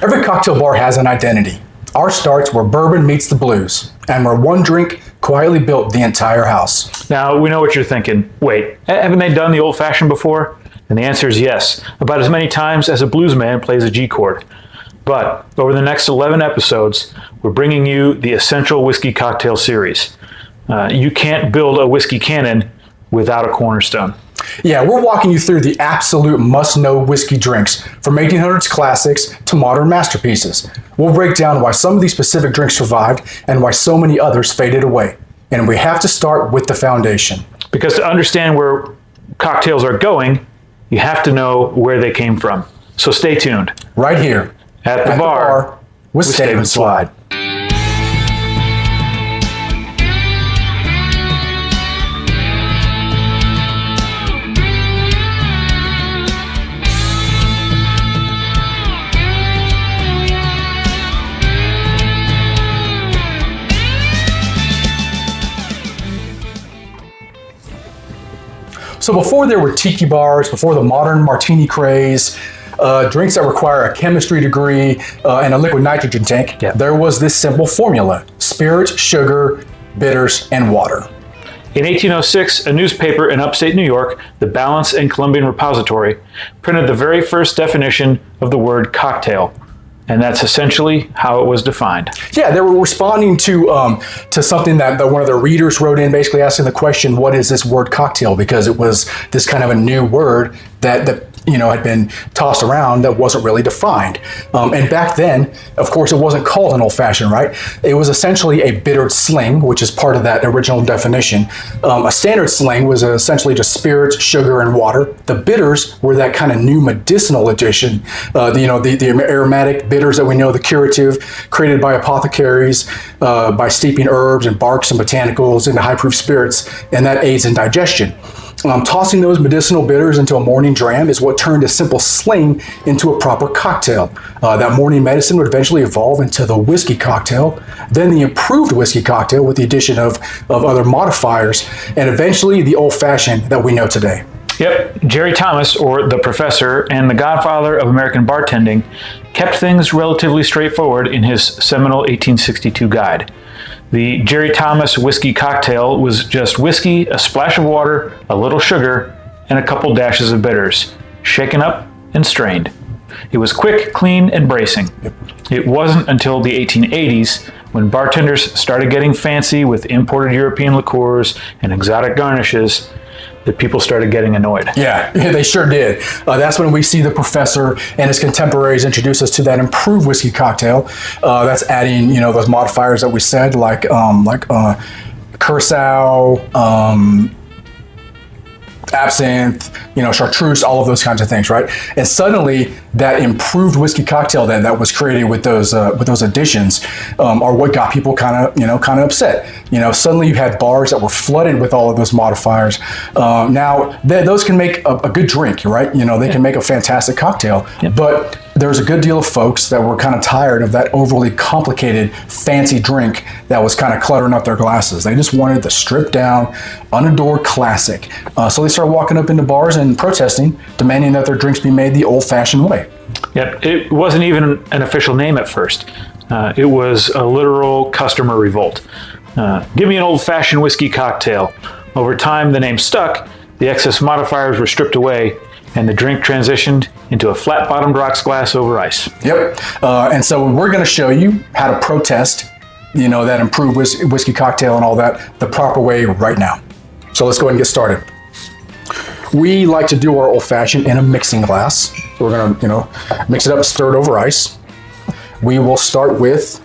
Every cocktail bar has an identity. Ours starts where bourbon meets the blues, and where one drink quietly built the entire house. Now, we know what you're thinking. Wait, haven't they done the old-fashioned before? And the answer is yes, about as many times as a blues man plays a G chord. But over the next 11 episodes, we're bringing you the Essential Whiskey Cocktail Series. You can't build a whiskey canon without a cornerstone. Yeah, we're walking you through the absolute must-know whiskey drinks, from 1800s classics to modern masterpieces. We'll break down why some of these specific drinks survived and why so many others faded away. And we have to start with the foundation. Because to understand where cocktails are going, you have to know where they came from. So stay tuned. Right here At the bar with Stave and Slide. So before there were tiki bars, before the modern martini craze, drinks that require a chemistry degree and a liquid nitrogen tank, there was this simple formula: spirit, sugar, bitters, and water. In 1806, a newspaper in upstate New York, the Balance and Columbian Repository, printed the very first definition of the word cocktail. And that's essentially how it was defined. Yeah, they were responding to something that one of their readers wrote in, basically asking the question, what is this word cocktail? Because it was this kind of a new word that had been tossed around that wasn't really defined. And back then, of course, it wasn't called an old fashioned, right? It was essentially a bittered sling, which is part of that original definition. A standard sling was essentially just spirits, sugar, and water. The bitters were that kind of new medicinal addition. The aromatic bitters that we know, the curative, created by apothecaries by steeping herbs and barks and botanicals into high-proof spirits, and that aids in digestion. Tossing those medicinal bitters into a morning dram is what turned a simple sling into a proper cocktail. That morning medicine would eventually evolve into the whiskey cocktail, then the improved whiskey cocktail with the addition of other modifiers, and eventually the old-fashioned that we know today. Yep, Jerry Thomas, or the Professor, and the godfather of American bartending, kept things relatively straightforward in his seminal 1862 guide. The Jerry Thomas whiskey cocktail was just whiskey, a splash of water, a little sugar, and a couple dashes of bitters, shaken up and strained. It was quick, clean, and bracing. It wasn't until the 1880s, when bartenders started getting fancy with imported European liqueurs and exotic garnishes, that people started getting annoyed. Yeah, they sure did. That's when we see the Professor and his contemporaries introduce us to that improved whiskey cocktail. That's adding, those modifiers that we said, like curacao, absinthe, chartreuse, all of those kinds of things, right? And suddenly, that improved whiskey cocktail that was created with those additions are what got people kind of upset. Suddenly you had bars that were flooded with all of those modifiers. Now those can make a good drink, right? They can make a fantastic cocktail, but there's a good deal of folks that were kind of tired of that overly complicated, fancy drink that was kind of cluttering up their glasses. They just wanted the stripped down, unadored classic. So they started walking up into bars and protesting, demanding that their drinks be made the old-fashioned way. Yep, it wasn't even an official name at first. It was a literal customer revolt. Give me an old-fashioned whiskey cocktail. Over time, the name stuck, the excess modifiers were stripped away, and the drink transitioned into a flat-bottomed rocks glass over ice. Yep, and so we're going to show you how to protest, that improved whiskey cocktail and all that the proper way right now. So let's go ahead and get started. We like to do our old-fashioned in a mixing glass. We're gonna, mix it up, stir it over ice. We will start with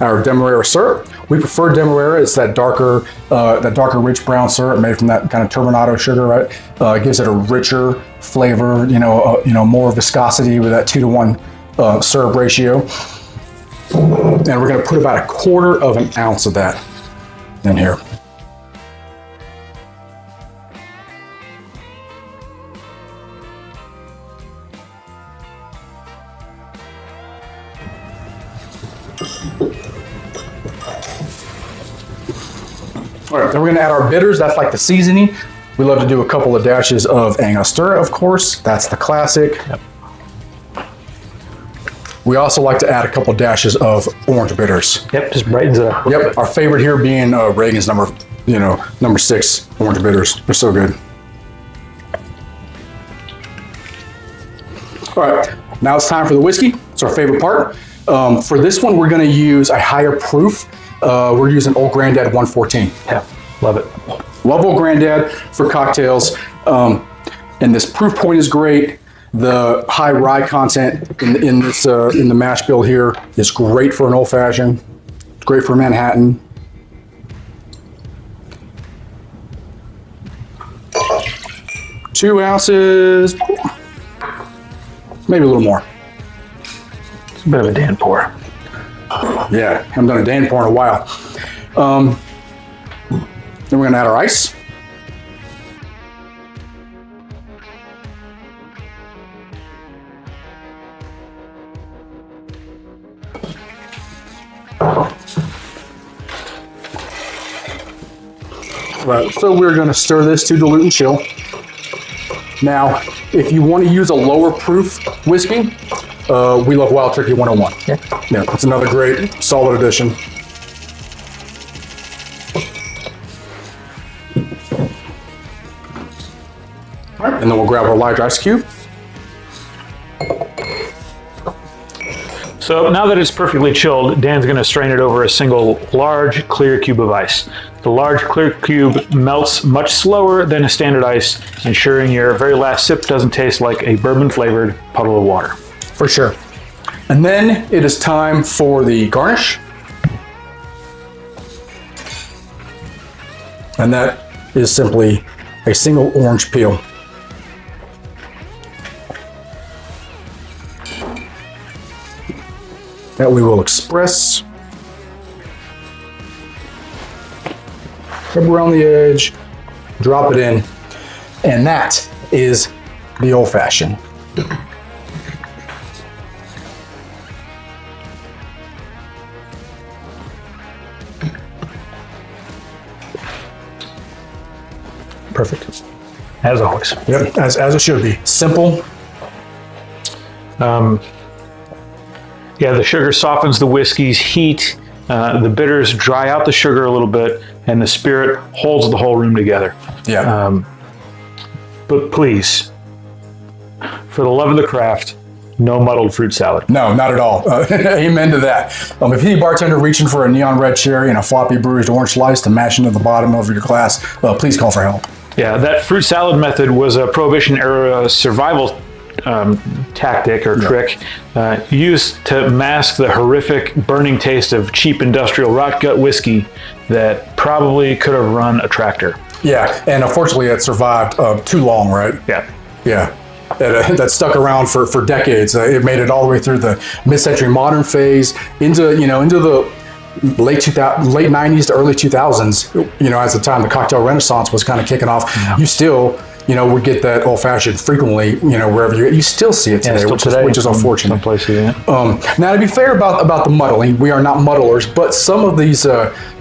our Demerara syrup. We prefer Demerara. It's that darker rich brown syrup made from that kind of turbinado sugar, right? It gives it a richer flavor, more viscosity with that 2-to-1 syrup ratio. And we're gonna put about 1/4 of an ounce of that in here. All right, then we're gonna add our bitters. That's like the seasoning. We love to do a couple of dashes of Angostura, of course. That's the classic. Yep. We also like to add a couple dashes of orange bitters. Yep, just brightens it up. Yep, our favorite here being Reagan's number 6 orange bitters. They're so good. All right, now it's time for the whiskey. It's our favorite part. For this one, we're going to use a higher proof. We're using Old Grandad 114. Yeah, love it. Love Old Grandad for cocktails. And this proof point is great. The high rye content in the mash bill here is great for an old fashioned. It's great for Manhattan. Two ounces, maybe a little more. It's a bit of a Dan pour. Yeah, haven't done a Dan pour in a while. Then we're gonna add our ice. Right, so we're gonna stir this to dilute and chill. Now, if you want to use a lower proof whiskey, we love Wild Turkey 101. Yeah, it's another great solid addition. All right, and then we'll grab our large ice cube. So now that it's perfectly chilled, Dan's going to strain it over a single large clear cube of ice. The large clear cube melts much slower than a standard ice, ensuring your very last sip doesn't taste like a bourbon-flavored puddle of water. For sure. And then it is time for the garnish. And that is simply a single orange peel. That we will express. Rub around the edge, drop it in, and that is the old fashioned. Perfect. As always. Yep, as it should be. Simple. Yeah, the sugar softens the whiskey's heat. The bitters dry out the sugar a little bit, and the spirit holds the whole room together. Yeah. But please, for the love of the craft, no muddled fruit salad. No, not at all. Amen to that. If you need a bartender reaching for a neon red cherry and a floppy bruised orange slice to mash into the bottom of your glass, please call for help. Yeah, that fruit salad method was a Prohibition era survival tactic or trick used to mask the horrific burning taste of cheap industrial rot gut whiskey that probably could have run a tractor. Yeah, and unfortunately it survived too long, right? Yeah. Yeah. That stuck around for decades. It made it all the way through the mid-century modern phase into the late 90s to early 2000s, as the time the cocktail renaissance was kind of kicking off. Yeah. You still would get that old fashioned frequently, wherever you still see it today, which is unfortunate. Some places, yeah. Now, to be fair about the muddling, we are not muddlers, but some of these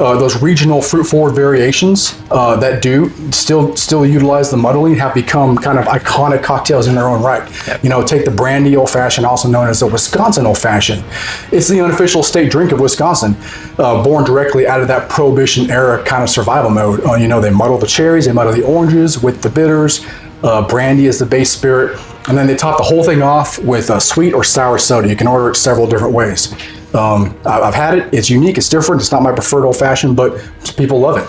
those regional fruit forward variations that do still utilize the muddling have become kind of iconic cocktails in their own right. Yep. Take the brandy old fashioned, also known as the Wisconsin old fashioned. It's the unofficial state drink of Wisconsin, born directly out of that Prohibition era kind of survival mode. They muddle the cherries, they muddle the oranges with the bitters. Brandy is the base spirit, and then they top the whole thing off with a sweet or sour soda. You can order it several different ways. I've had it. It's unique. It's different. It's not my preferred old fashioned, but people love it.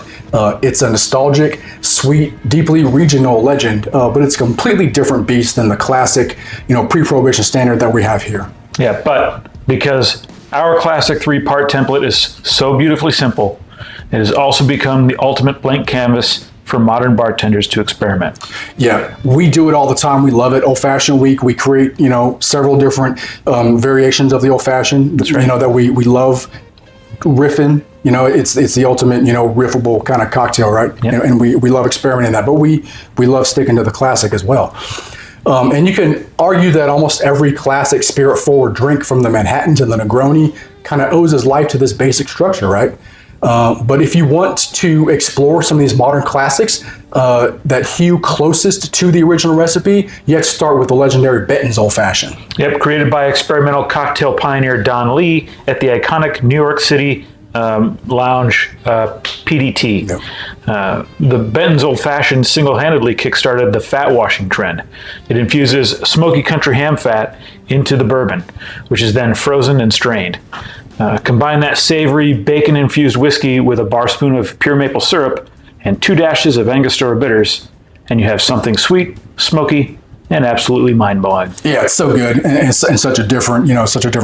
It's a nostalgic, sweet, deeply regional legend, but it's a completely different beast than the classic, pre-Prohibition standard that we have here. Yeah, but because our classic 3-part template is so beautifully simple, it has also become the ultimate blank canvas for modern bartenders to experiment. Yeah, we do it all the time. We love it. Old Fashioned Week, we create, several different variations of the Old Fashioned, That's right. That we love riffing. It's the ultimate, riffable kind of cocktail, right? Yep. And we love experimenting that, but we love sticking to the classic as well. And you can argue that almost every classic spirit forward drink from the Manhattan to the Negroni kind of owes its life to this basic structure, right? But if you want to explore some of these modern classics that hew closest to the original recipe, you have to start with the legendary Benton's Old Fashioned. Yep, created by experimental cocktail pioneer Don Lee at the iconic New York City lounge PDT. Yep. The Benton's Old Fashioned single-handedly kickstarted the fat washing trend. It infuses smoky country ham fat into the bourbon, which is then frozen and strained. Combine that savory bacon-infused whiskey with a bar spoon of pure maple syrup and 2 dashes of Angostura bitters, and you have something sweet, smoky, and absolutely mind-blowing. Yeah, it's so good, and such a different,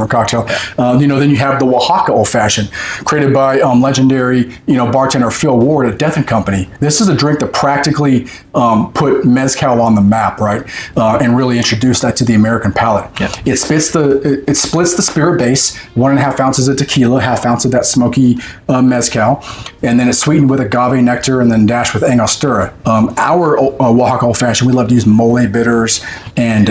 cocktail. Then you have the Oaxaca Old Fashioned, created by legendary, bartender Phil Ward at Death and Company. This is a drink that practically put mezcal on the map, right, and really introduced that to the American palate. Yep. It splits the spirit base, 1.5 ounces of tequila, 1/2 ounce of that smoky mezcal, and then it's sweetened with agave nectar and then dashed with Angostura. Our Oaxaca Old Fashioned, we love to use mole bitters and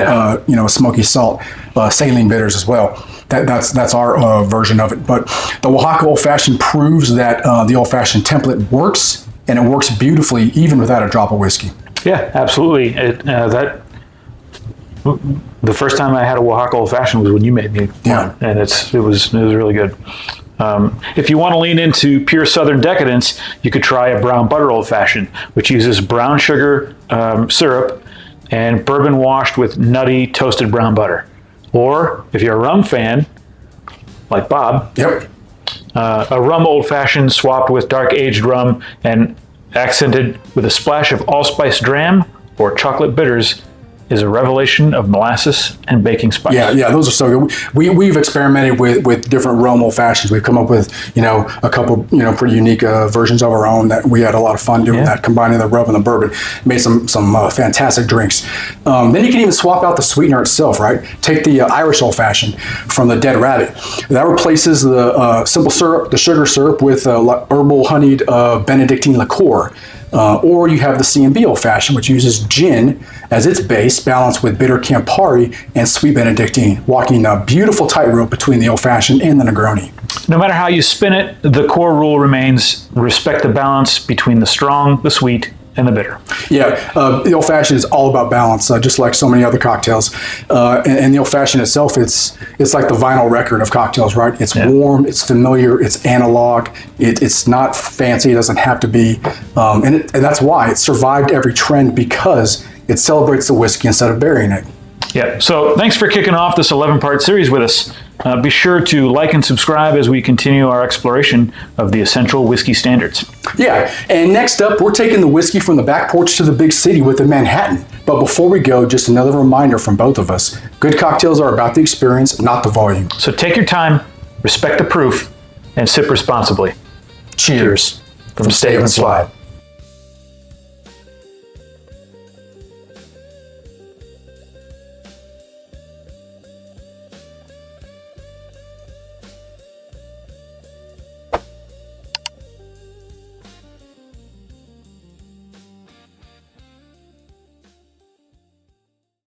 smoky salt, saline bitters as well. That's our version of it. But the Oaxaca Old Fashioned proves that the Old Fashioned template works, and it works beautifully even without a drop of whiskey. Yeah, absolutely. The first time I had a Oaxaca Old Fashioned was when you made me one, and it was really good. If you want to lean into pure Southern decadence, you could try a brown butter Old Fashioned, which uses brown sugar syrup and bourbon washed with nutty toasted brown butter. Or if you're a rum fan, like Bob, Yep. A rum Old Fashioned swapped with dark aged rum and accented with a splash of allspice dram or chocolate bitters is a revelation of molasses and baking spice. Yeah, those are so good. We've experimented with different rum Old Fashions. We've come up with a couple pretty unique versions of our own that we had a lot of fun doing. That, combining the rum and the bourbon, made some fantastic drinks. Then you can even swap out the sweetener itself, right? Take the Irish Old Fashioned from the Dead Rabbit. That replaces the simple syrup, the sugar syrup, with herbal honeyed Benedictine liqueur. Or you have the C&B Old Fashioned, which uses gin as its base, balanced with bitter Campari and sweet Benedictine, walking a beautiful tightrope between the Old Fashioned and the Negroni. No matter how you spin it, the core rule remains: respect the balance between the strong, the sweet, and the bitter. Yeah, the Old Fashioned is all about balance, just like so many other cocktails. And the Old Fashioned itself, it's like the vinyl record of cocktails, right? It's warm, it's familiar, it's analog, it's not fancy, it doesn't have to be. And that's why it survived every trend, because it celebrates the whiskey instead of burying it. Yeah, so thanks for kicking off this 11-part series with us. Be sure to like and subscribe as we continue our exploration of the essential whiskey standards. Yeah, and next up, we're taking the whiskey from the back porch to the big city with the Manhattan. But before we go, just another reminder from both of us: good cocktails are about the experience, not the volume. So take your time, respect the proof, and sip responsibly. Cheers from Stave and Slide.